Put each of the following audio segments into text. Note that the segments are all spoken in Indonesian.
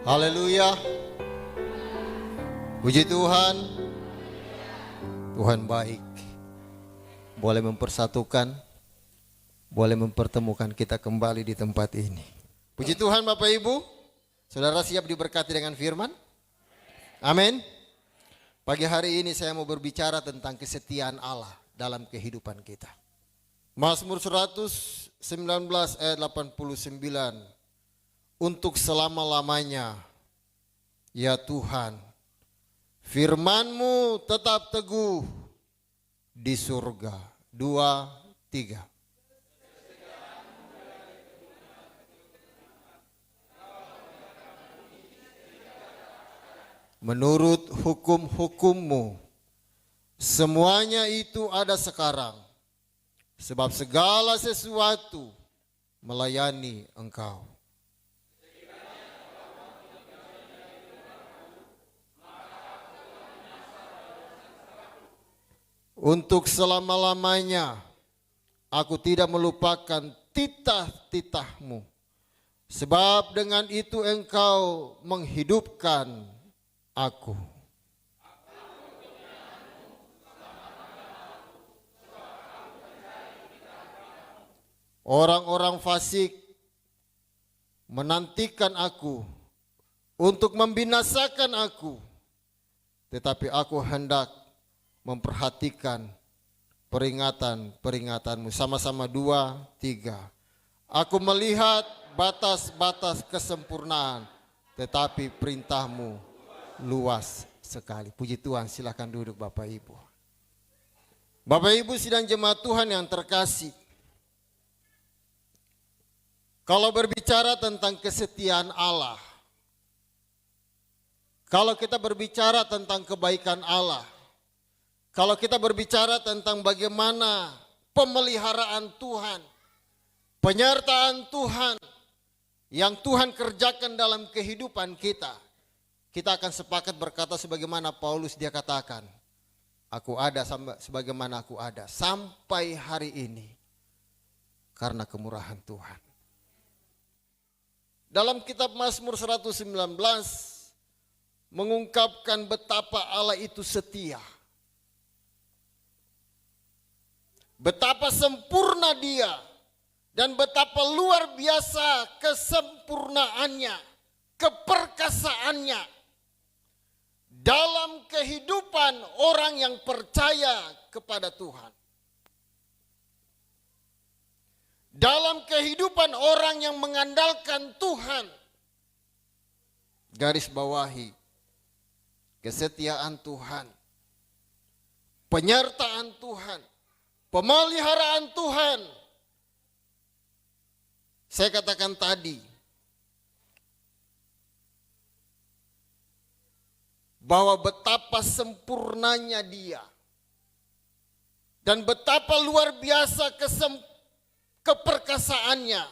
Haleluya. Puji Tuhan. Tuhan baik. Boleh mempersatukan, boleh mempertemukan kita kembali di tempat ini. Puji Tuhan Bapak Ibu. Saudara siap diberkati dengan firman? Amin. Pagi hari ini saya mau berbicara tentang kesetiaan Allah dalam kehidupan kita. Mazmur 119 ayat 89. Untuk selama-lamanya, ya Tuhan, firman-Mu tetap teguh di surga. 2, 3. Menurut hukum-hukum-Mu, semuanya itu ada sekarang, sebab segala sesuatu melayani Engkau. Untuk selama-lamanya, aku tidak melupakan titah-titah-Mu, sebab dengan itu Engkau menghidupkan aku. Orang-orang fasik menantikan aku untuk membinasakan aku, tetapi aku hendak memperhatikan peringatan-peringatan-Mu. Sama-sama 2, 3. Aku melihat batas-batas kesempurnaan, tetapi perintah-Mu luas sekali. Puji Tuhan, silakan duduk Bapak Ibu. Bapak Ibu sidang jemaat Tuhan yang terkasih. Kalau berbicara tentang kesetiaan Allah, kalau kita berbicara tentang kebaikan Allah, kalau kita berbicara tentang bagaimana pemeliharaan Tuhan, penyertaan Tuhan yang Tuhan kerjakan dalam kehidupan kita, kita akan sepakat berkata sebagaimana Paulus dia katakan, aku ada sebagaimana aku ada sampai hari ini karena kemurahan Tuhan. Dalam kitab Mazmur 119 mengungkapkan betapa Allah itu setia. Betapa sempurna Dia dan betapa luar biasa kesempurnaannya, keperkasaannya dalam kehidupan orang yang percaya kepada Tuhan. Dalam kehidupan orang yang mengandalkan Tuhan. Garis bawahi kesetiaan Tuhan, penyertaan Tuhan, pemeliharaan Tuhan. Saya katakan tadi bahwa betapa sempurnanya Dia dan betapa luar biasa keperkasaannya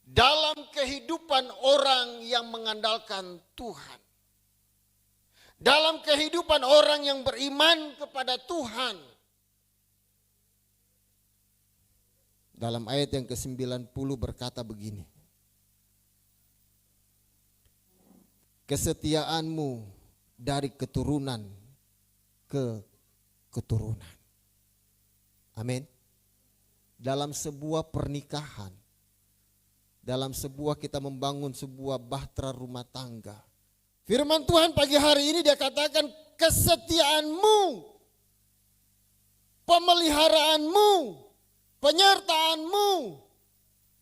dalam kehidupan orang yang mengandalkan Tuhan. Dalam kehidupan orang yang beriman kepada Tuhan. Dalam ayat yang ke-90 berkata begini. Kesetiaan-Mu dari keturunan ke keturunan. Amin. Dalam sebuah pernikahan, dalam sebuah kita membangun sebuah bahtera rumah tangga, firman Tuhan pagi hari ini dia katakan kesetiaan-Mu, pemeliharaanmu, penyertaan-Mu,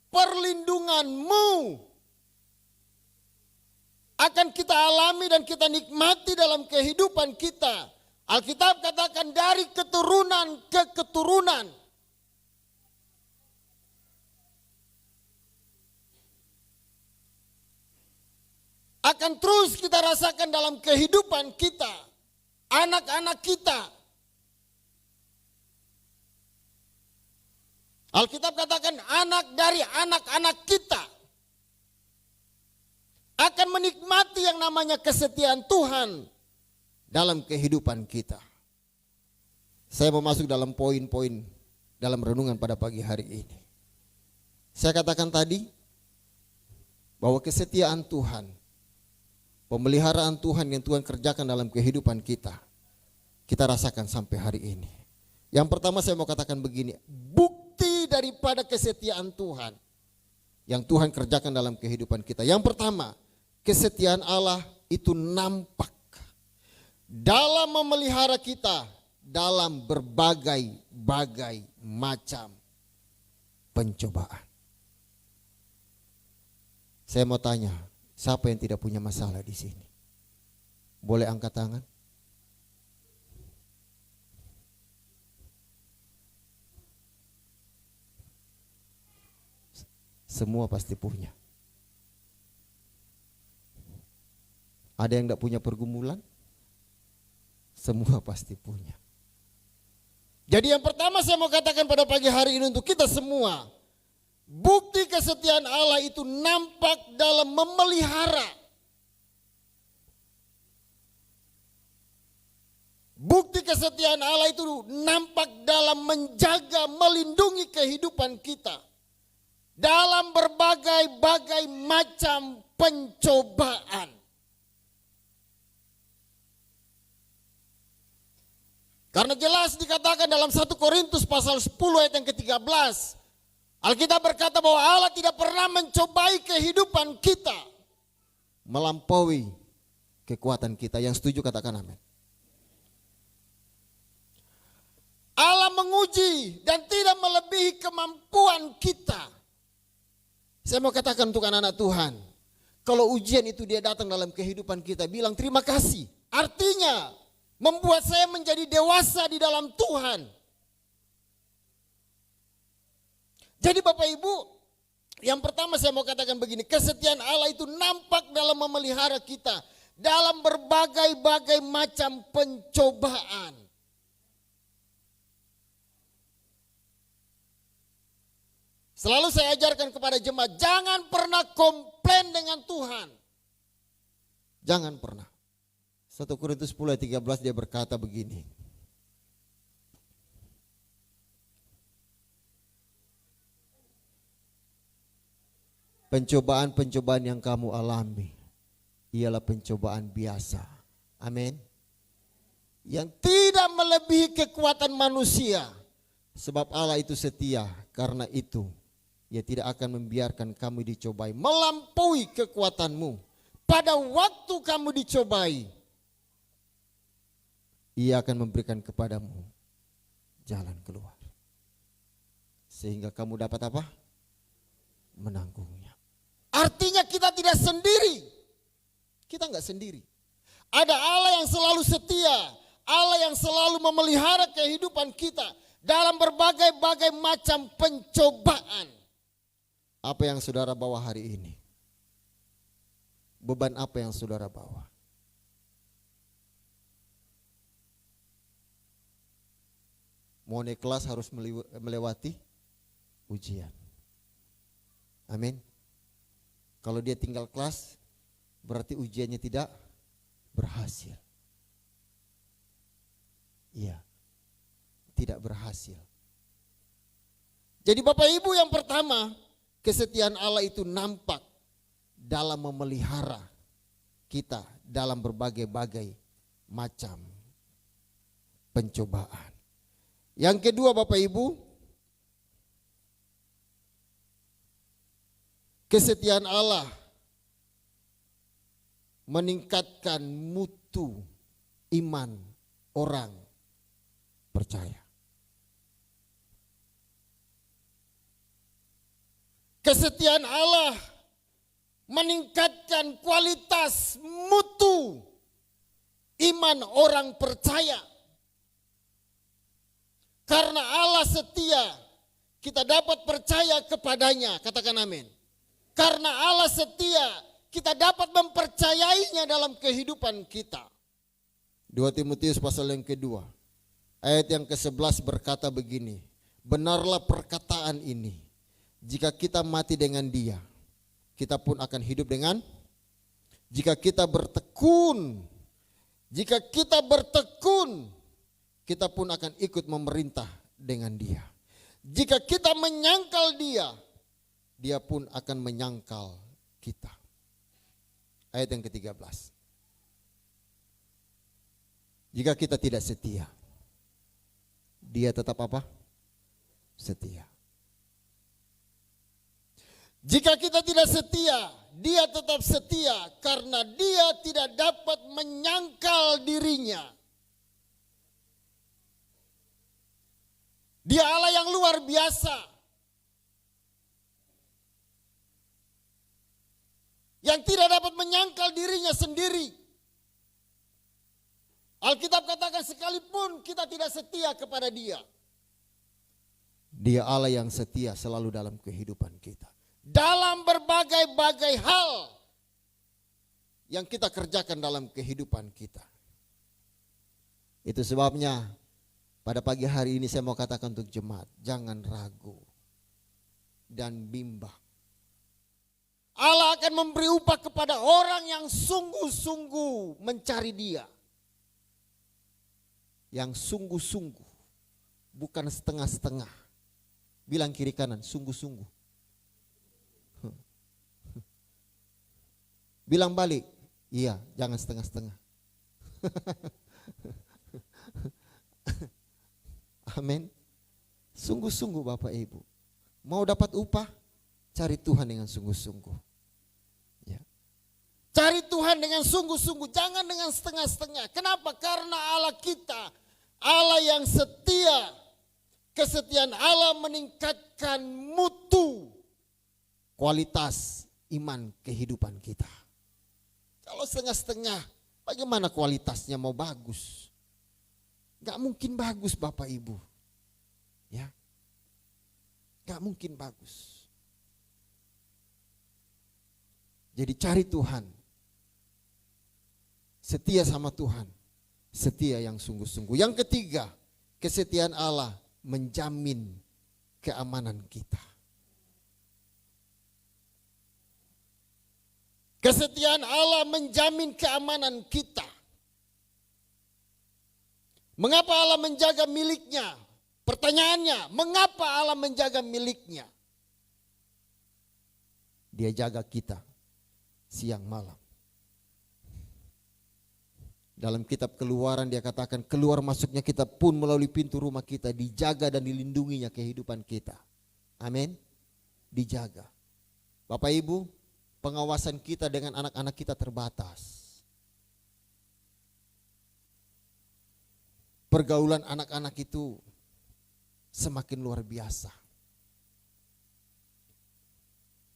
perlindungan-Mu akan kita alami dan kita nikmati dalam kehidupan kita. Alkitab katakan dari keturunan ke keturunan. Akan terus kita rasakan dalam kehidupan kita, anak-anak kita. Alkitab katakan anak dari anak-anak kita akan menikmati yang namanya kesetiaan Tuhan dalam kehidupan kita. Saya mau masuk dalam poin-poin dalam renungan pada pagi hari ini. Saya katakan tadi bahwa kesetiaan Tuhan, pemeliharaan Tuhan yang Tuhan kerjakan dalam kehidupan kita rasakan sampai hari ini. Yang pertama saya mau katakan begini, bukti daripada kesetiaan Tuhan yang Tuhan kerjakan dalam kehidupan kita. Yang pertama, kesetiaan Allah itu nampak dalam memelihara kita dalam berbagai-bagai macam pencobaan. Saya mau tanya, siapa yang tidak punya masalah di sini? Boleh angkat tangan? Semua pasti punya. Ada yang tidak punya pergumulan? Semua pasti punya. Jadi yang pertama saya mau katakan pada pagi hari ini untuk kita semua, bukti kesetiaan Allah itu nampak dalam memelihara. Bukti kesetiaan Allah itu nampak dalam menjaga, melindungi kehidupan kita dalam berbagai-bagai macam pencobaan. Karena jelas dikatakan dalam 1 Korintus pasal 10 ayat yang ke-13, Alkitab berkata bahwa Allah tidak pernah mencobai kehidupan kita melampaui kekuatan kita. Yang setuju katakan amin. Allah menguji dan tidak melebihi kemampuan kita. Saya mau katakan untuk anak-anak Tuhan, kalau ujian itu dia datang dalam kehidupan kita, bilang terima kasih. Artinya membuat saya menjadi dewasa di dalam Tuhan. Jadi Bapak Ibu, yang pertama saya mau katakan begini, kesetiaan Allah itu nampak dalam memelihara kita dalam berbagai-bagai macam pencobaan. Selalu saya ajarkan kepada jemaat, jangan pernah komplain dengan Tuhan. Jangan pernah. 1 Korintus 10 ayat 13 dia berkata begini. Pencobaan-pencobaan yang kamu alami ialah pencobaan biasa. Amin. Yang tidak melebihi kekuatan manusia. Sebab Allah itu setia, karena itu Ia tidak akan membiarkan kamu dicobai melampaui kekuatanmu. Pada waktu kamu dicobai, Ia akan memberikan kepadamu jalan keluar. Sehingga kamu dapat apa? Menanggungnya. Artinya kita tidak sendiri. Kita enggak sendiri. Ada Allah yang selalu setia. Allah yang selalu memelihara kehidupan kita dalam berbagai-bagai macam pencobaan. Apa yang saudara bawa hari ini? Beban apa yang saudara bawa? Mau naik kelas harus melewati ujian. Amin. Kalau dia tinggal kelas, berarti ujiannya tidak berhasil. Iya, tidak berhasil. Jadi Bapak Ibu, yang pertama, kesetiaan Allah itu nampak dalam memelihara kita dalam berbagai-bagai macam pencobaan. Yang kedua Bapak Ibu, kesetiaan Allah meningkatkan mutu iman orang percaya. Kesetiaan Allah meningkatkan kualitas mutu iman orang percaya. Karena Allah setia, kita dapat percaya kepadanya. Katakan amin. Karena Allah setia, kita dapat mempercayainya dalam kehidupan kita. 2 Timotius pasal yang kedua, ayat yang ke-11 berkata begini. Benarlah perkataan ini. Jika kita mati dengan Dia, kita pun akan hidup dengan. Jika kita bertekun, kita pun akan ikut memerintah dengan Dia. Jika kita menyangkal Dia, Dia pun akan menyangkal kita. Ayat yang ke-13. Jika kita tidak setia, Dia tetap apa? Setia. Jika kita tidak setia, Dia tetap setia karena Dia tidak dapat menyangkal dirinya. Dia Allah yang luar biasa, yang tidak dapat menyangkal dirinya sendiri. Alkitab katakan sekalipun kita tidak setia kepada Dia, Dia Allah yang setia selalu dalam kehidupan kita. Dalam berbagai-bagai hal yang kita kerjakan dalam kehidupan kita. Itu sebabnya pada pagi hari ini saya mau katakan untuk jemaat, jangan ragu dan bimbang. Allah akan memberi upah kepada orang yang sungguh-sungguh mencari Dia. Yang sungguh-sungguh, bukan setengah-setengah. Bilang kiri kanan, sungguh-sungguh. Bilang balik, iya, jangan setengah-setengah. Amin. Sungguh-sungguh Bapak Ibu. Mau dapat upah, cari Tuhan dengan sungguh-sungguh. Ya. Cari Tuhan dengan sungguh-sungguh, jangan dengan setengah-setengah. Kenapa? Karena Allah kita, Allah yang setia. Kesetiaan Allah meningkatkan mutu, kualitas iman kehidupan kita. Kalau setengah-setengah, bagaimana kualitasnya mau bagus? Gak mungkin bagus Bapak Ibu. Ya, gak mungkin bagus. Jadi cari Tuhan. Setia sama Tuhan. Setia yang sungguh-sungguh. Yang ketiga, kesetiaan Allah menjamin keamanan kita. Kesetiaan Allah menjamin keamanan kita. Mengapa Allah menjaga miliknya? Pertanyaannya, mengapa Allah menjaga miliknya? Dia jaga kita siang malam. Dalam kitab Keluaran dia katakan keluar masuknya kita pun melalui pintu rumah kita dijaga dan dilindunginya kehidupan kita. Amin. Dijaga. Bapak Ibu, pengawasan kita dengan anak-anak kita terbatas. Pergaulan anak-anak itu semakin luar biasa.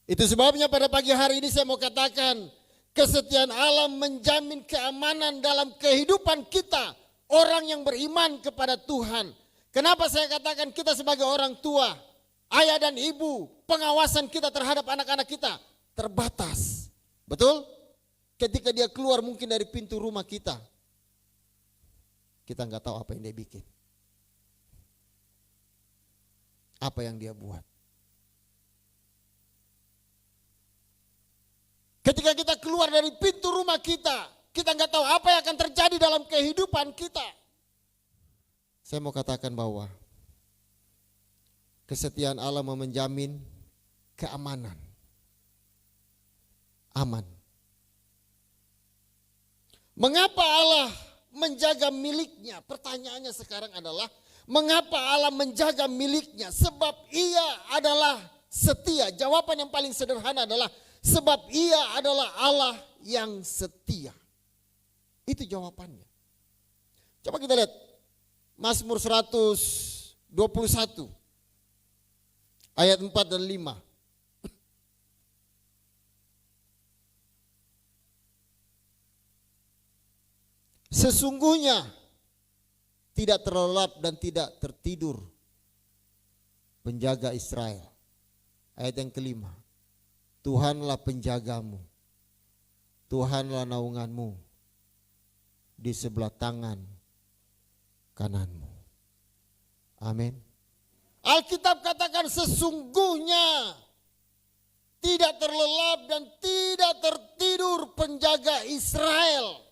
Itu sebabnya pada pagi hari ini saya mau katakan, kesetiaan Allah menjamin keamanan dalam kehidupan kita, orang yang beriman kepada Tuhan. Kenapa saya katakan kita sebagai orang tua, ayah dan ibu, pengawasan kita terhadap anak-anak kita terbatas. Betul? Ketika dia keluar mungkin dari pintu rumah kita nggak tahu apa yang dia bikin. Apa yang dia buat. Ketika kita keluar dari pintu rumah kita nggak tahu apa yang akan terjadi dalam kehidupan kita. Saya mau katakan bahwa kesetiaan Allah menjamin keamanan. Aman. Mengapa Allah menjaga miliknya? Pertanyaannya sekarang adalah, mengapa Allah menjaga miliknya? Sebab Ia adalah setia. Jawaban yang paling sederhana adalah sebab Ia adalah Allah yang setia. Itu jawabannya. Coba kita lihat Mazmur 121 ayat 4 dan 5. Sesungguhnya tidak terlelap dan tidak tertidur penjaga Israel. Ayat yang kelima. Tuhanlah penjagamu, Tuhanlah naunganmu di sebelah tangan kananmu. Amin. Alkitab katakan sesungguhnya tidak terlelap dan tidak tertidur penjaga Israel.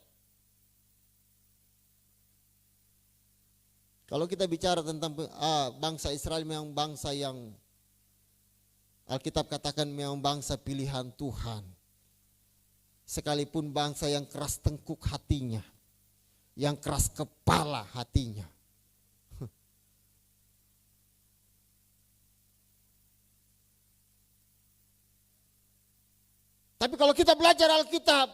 Kalau kita bicara tentang bangsa Israel memang bangsa yang Alkitab katakan memang bangsa pilihan Tuhan. sekalipun bangsa yang keras tengkuk hatinya, yang keras kepala hatinya. Tapi kalau kita belajar Alkitab,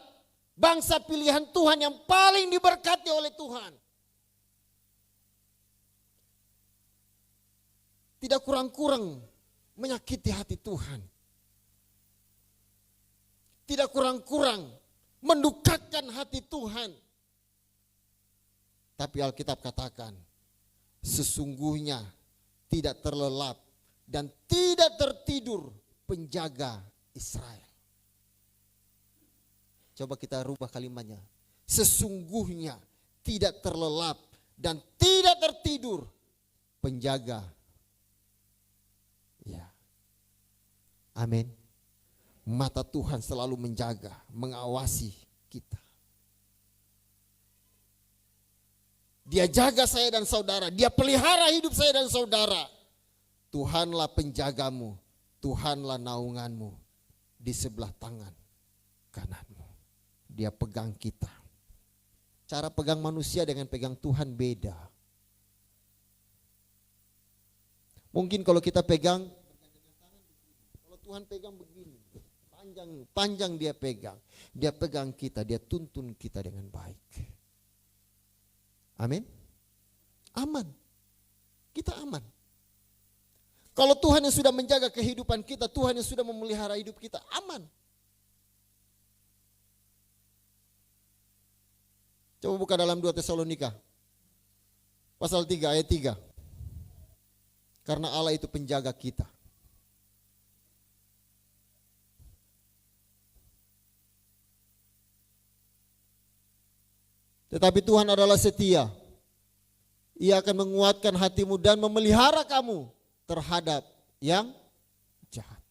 bangsa pilihan Tuhan yang paling diberkati oleh Tuhan, tidak kurang-kurang menyakiti hati Tuhan. Tidak kurang-kurang mendukakan hati Tuhan. Tapi Alkitab katakan, sesungguhnya tidak terlelap dan tidak tertidur penjaga Israel. Coba kita rubah kalimatnya. Sesungguhnya tidak terlelap dan tidak tertidur penjaga. Ya. Amin. Mata Tuhan selalu menjaga, mengawasi kita. Dia jaga saya dan saudara, dia pelihara hidup saya dan saudara. Tuhanlah penjagamu, Tuhanlah naunganmu di sebelah tangan kananmu. Dia pegang kita. Cara pegang manusia dengan pegang Tuhan beda. Mungkin kalau kita pegang, kalau Tuhan pegang begini, panjang dia pegang. Dia pegang kita, dia tuntun kita dengan baik. Amin. Aman. Kita aman. Kalau Tuhan yang sudah menjaga kehidupan kita, Tuhan yang sudah memelihara hidup kita, aman. Coba buka dalam 2 Tesalonika pasal 3 ayat 3. Karena Allah itu penjaga kita. Tetapi Tuhan adalah setia. Ia akan menguatkan hatimu dan memelihara kamu terhadap yang jahat.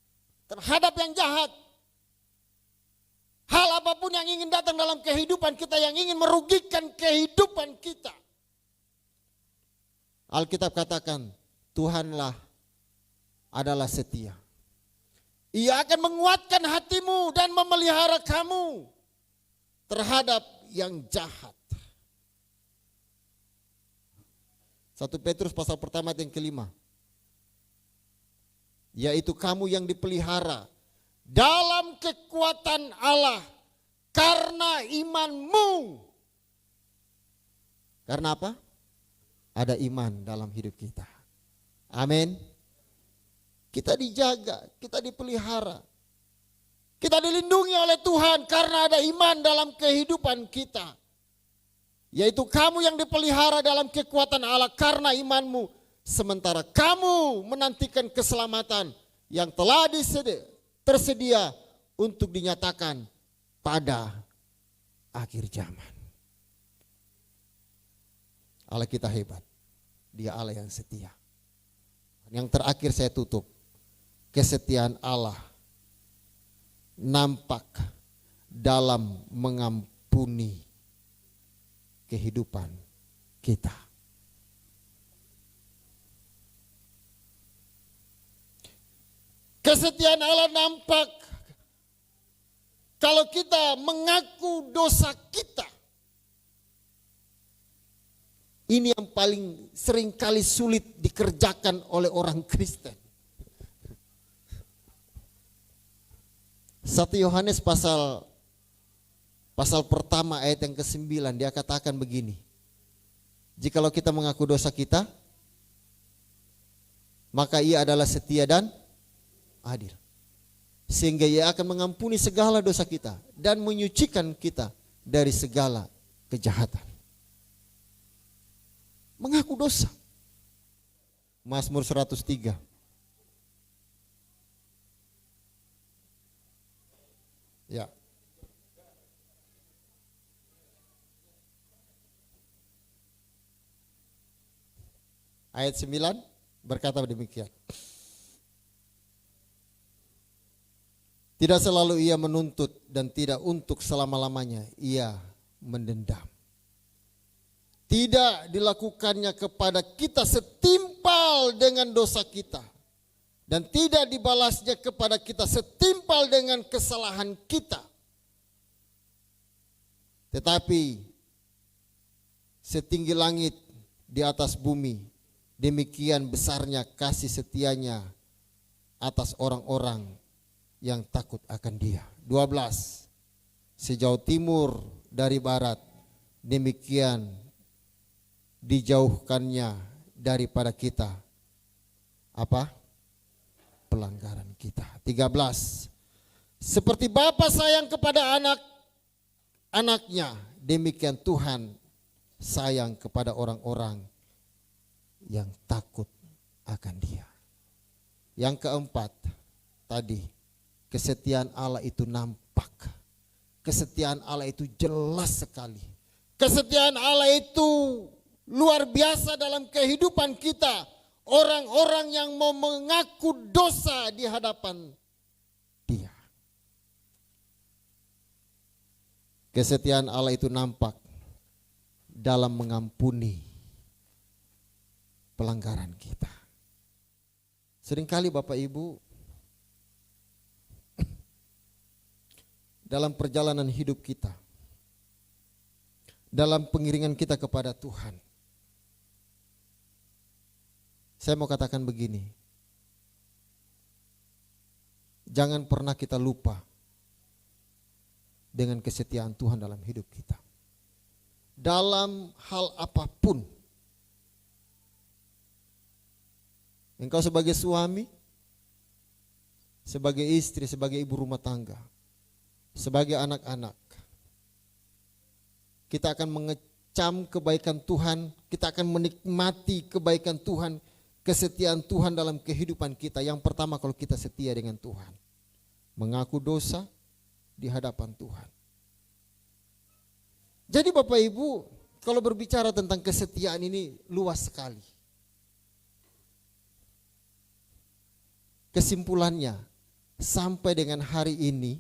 Terhadap yang jahat. Hal apapun yang ingin datang dalam kehidupan kita, yang ingin merugikan kehidupan kita. Alkitab katakan, Tuhanlah adalah setia. Ia akan menguatkan hatimu dan memelihara kamu terhadap yang jahat. 1 Petrus pasal pertama ayat yang kelima. Yaitu kamu yang dipelihara dalam kekuatan Allah karena imanmu. Karena apa? Ada iman dalam hidup kita. Amin. Kita dijaga, kita dipelihara. Kita dilindungi oleh Tuhan karena ada iman dalam kehidupan kita. Yaitu kamu yang dipelihara dalam kekuatan Allah karena imanmu. Sementara kamu menantikan keselamatan yang telah tersedia untuk dinyatakan pada akhir zaman. Allah kita hebat. Dia Allah yang setia. Yang terakhir saya tutup. Kesetiaan Allah nampak dalam mengampuni kehidupan kita. Kesetiaan Allah nampak kalau kita mengaku dosa kita. Ini yang paling seringkali sulit dikerjakan oleh orang Kristen. 1 Yohanes pasal pertama ayat yang ke-9 dia katakan begini. Jikalau kita mengaku dosa kita, maka ia adalah setia dan adil. Sehingga ia akan mengampuni segala dosa kita dan menyucikan kita dari segala kejahatan. Mengaku dosa. Mazmur 103. Ya. Ayat 9 berkata demikian. Tidak selalu ia menuntut dan tidak untuk selama-lamanya ia mendendam. Tidak dilakukannya kepada kita setimpal dengan dosa kita. Dan tidak dibalasnya kepada kita setimpal dengan kesalahan kita. Tetapi setinggi langit di atas bumi, demikian besarnya kasih setianya atas orang-orang yang takut akan Dia. 12. Sejauh timur dari barat, demikian dijauhkannya daripada kita apa? Pelanggaran kita. 13. Seperti Bapa sayang kepada anak-anaknya, demikian Tuhan sayang kepada orang-orang yang takut akan Dia. Yang keempat, tadi kesetiaan Allah itu nampak. Kesetiaan Allah itu jelas sekali. Kesetiaan Allah itu luar biasa dalam kehidupan kita. Orang-orang yang mau mengaku dosa di hadapan Dia. Kesetiaan Allah itu nampak dalam mengampuni pelanggaran kita. Seringkali Bapak Ibu, dalam perjalanan hidup kita, dalam pengiringan kita kepada Tuhan, saya mau katakan begini, jangan pernah kita lupa dengan kesetiaan Tuhan dalam hidup kita. Dalam hal apapun, engkau sebagai suami, sebagai istri, sebagai ibu rumah tangga, sebagai anak-anak, kita akan mengecam kebaikan Tuhan, kita akan menikmati kebaikan Tuhan, kesetiaan Tuhan dalam kehidupan kita. Yang pertama, kalau kita setia dengan Tuhan, mengaku dosa di hadapan Tuhan. Jadi Bapak Ibu, kalau berbicara tentang kesetiaan ini luas sekali. Kesimpulannya, sampai dengan hari ini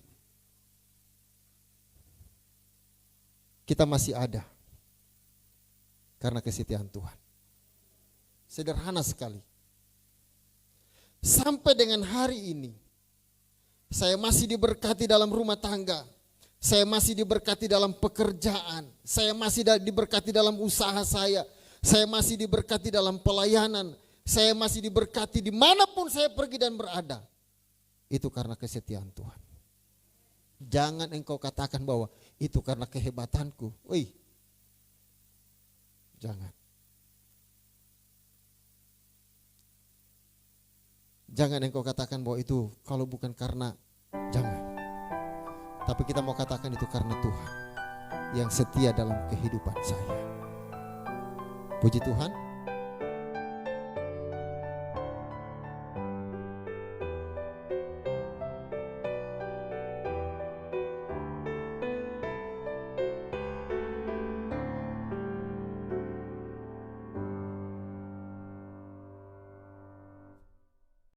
kita masih ada karena kesetiaan Tuhan. Sederhana sekali. Sampai dengan hari ini saya masih diberkati dalam rumah tangga, saya masih diberkati dalam pekerjaan, saya masih diberkati dalam usaha saya masih diberkati dalam pelayanan, saya masih diberkati dimanapun saya pergi dan berada. Itu karena kesetiaan Tuhan. Jangan engkau katakan bahwa itu karena kehebatanku. Wih, jangan. Jangan engkau katakan bahwa itu kalau bukan karena, jangan. Tapi kita mau katakan itu karena Tuhan yang setia dalam kehidupan saya. Puji Tuhan.